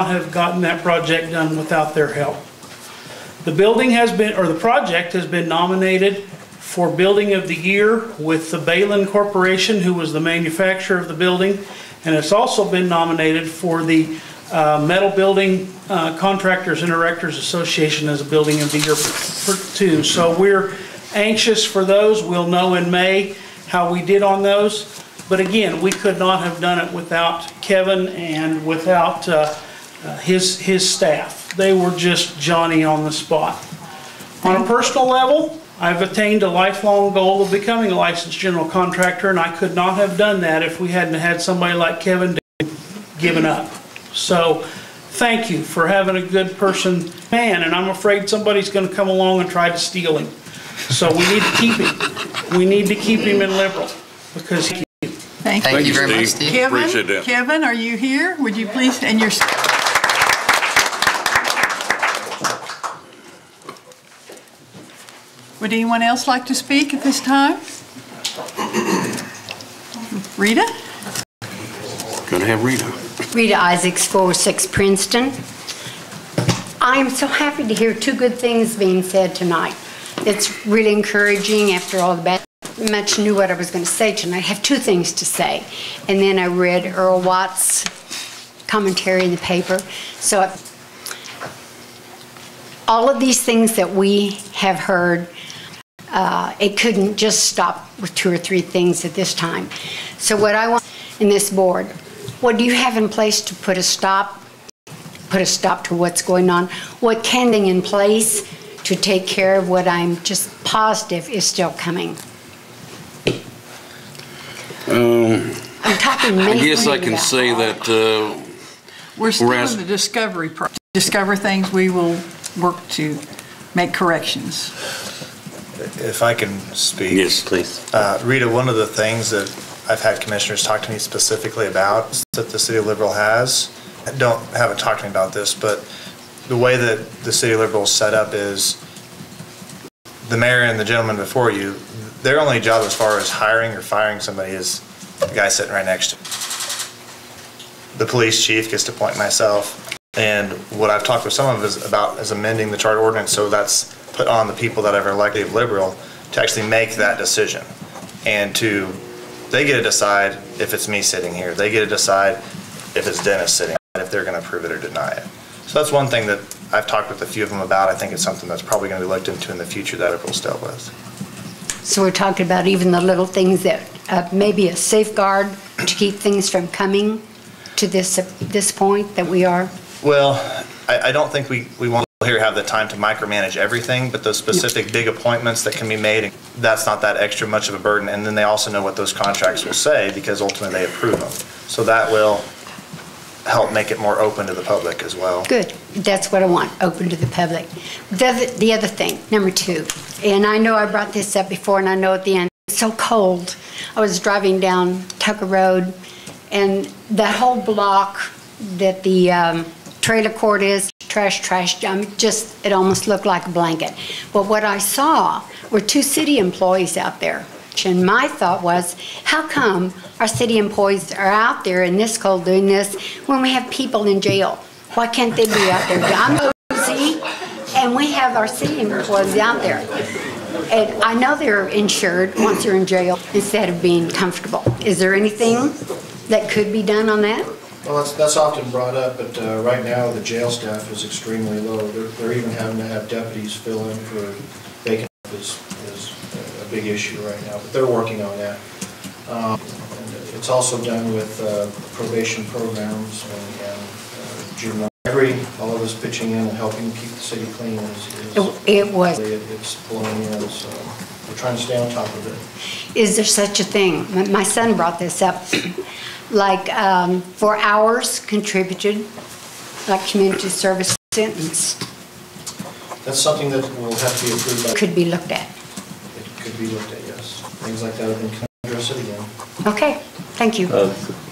have gotten that project done without their help. The building has been, or the project has been nominated for Building of the Year with the Balin Corporation, who was the manufacturer of the building, and it's also been nominated for the Metal Building Contractors and Erectors Association as a Building of the Year too. So we're anxious for those. We'll know in May how we did on those. But again, we could not have done it without Kevin and without his staff. They were just Johnny on the spot. On a personal level, I've attained a lifelong goal of becoming a licensed general contractor, and I could not have done that if we hadn't had somebody like Kevin given up. So thank you for having a good person, man, and I'm afraid somebody's going to come along and try to steal him. So we need to keep him. We need to keep him in Liberal because he. Thank you very much, Steve. Kevin, appreciate that. Kevin, are you here? Would you please, and your... Would anyone else like to speak at this time? Rita? Gonna have Rita. Rita Isaacs, 406 Princeton. I am so happy to hear two good things being said tonight. It's really encouraging after all the bad. Much knew what I was going to say tonight. I have two things to say. And then I read Earl Watts' commentary in the paper. So all of these things that we have heard, it couldn't just stop with two or three things at this time. So what I want in this board, what do you have in place to put a stop to what's going on? What can be in place to take care of what I'm just positive is still coming? I'm talking I guess I can say that we're still in the discovery process. Discover things, we will work to make corrections. If I can speak. Yes, please. Rita, one of the things that I've had commissioners talk to me specifically about that the City of Liberal haven't talked to me about this, but the way that the City of Liberal is set up is the mayor and the gentleman before you, their only job as far as hiring or firing somebody is the guy sitting right next to them. The police chief gets to appoint myself, and what I've talked with some of is amending the charter ordinance so that's put on the people that are elected of Liberal to actually make that decision. And they get to decide if it's me sitting here. They get to decide if it's Dennis sitting, if they're going to approve it or deny it. So that's one thing that I've talked with a few of them about. I think it's something that's probably going to be looked into in the future that Liberal's dealt with. So we're talking about even the little things that maybe a safeguard to keep things from coming to this point that we are? Well, I don't think we want to here have the time to micromanage everything, but those specific big appointments that can be made, that's not that extra much of a burden. And then they also know what those contracts will say because ultimately they approve them. So that will help make it more open to the public as well. Good. That's what I want, open to the public. The other thing, number two, and I know I brought this up before, and I know at the end, it's so cold. I was driving down Tucker Road, and that whole block that the trailer court is, trash, it almost looked like a blanket. But what I saw were two city employees out there. And my thought was, how come our city employees are out there in this cold doing this when we have people in jail? Why can't they be out there? I'm nosy, and we have our city employees out there. And I know they're insured once they're in jail instead of being comfortable. Is there anything that could be done on that? Well, that's often brought up, but right now the jail staff is extremely low. They're even having to have deputies fill in for vacant is a big issue right now, but they're working on that. And it's also done with probation programs and juvenile. All of us pitching in and helping keep the city clean it's blowing in, so we're trying to stay on top of it. Is there such a thing? My son brought this up. Like 4 hours contributed, like community service sentence. That's something that will have to be approved by. Could be looked at. It could be looked at, yes. Things like that have been addressed again. Okay, thank you.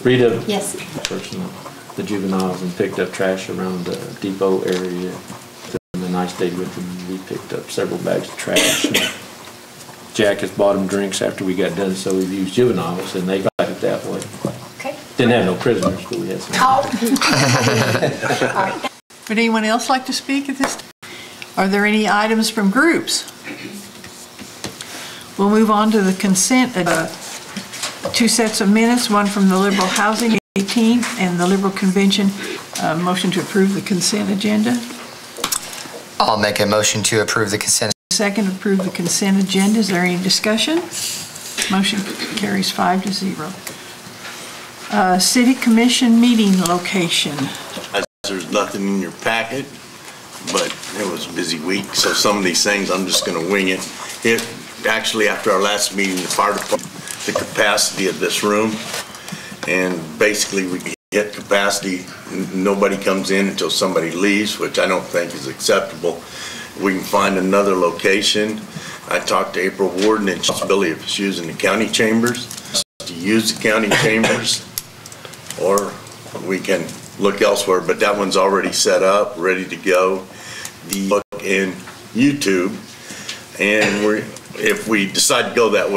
Rita, yes. Person, the juveniles and picked up trash around the depot area. And I stayed with them. We picked up several bags of trash. Jack has bought them drinks after we got done, so we've used juveniles, and they got it that way. Okay. Didn't have no prisoners, but we had some. Oh. Would anyone else like to speak at this time? Are there any items from groups? We'll move on to the consent, two sets of minutes, one from the Liberal Housing 18 and the Liberal Convention. Motion to approve the consent agenda. I'll make a motion to approve the consent. Second, approve the consent agenda. Is there any discussion? Motion carries 5-0. City Commission meeting location. There's nothing in your packet, but it was a busy week, so some of these things I'm just going to wing it. Actually, after our last meeting, the fire department, the capacity of this room, and basically we hit capacity. Nobody comes in until somebody leaves, which I don't think is acceptable. We can find another location. I talked to April Warden, and she's Billy if she's using the county chambers, to use the county chambers, or we can look elsewhere, but that one's already set up, ready to go. The look in YouTube, and if we decide to go that way,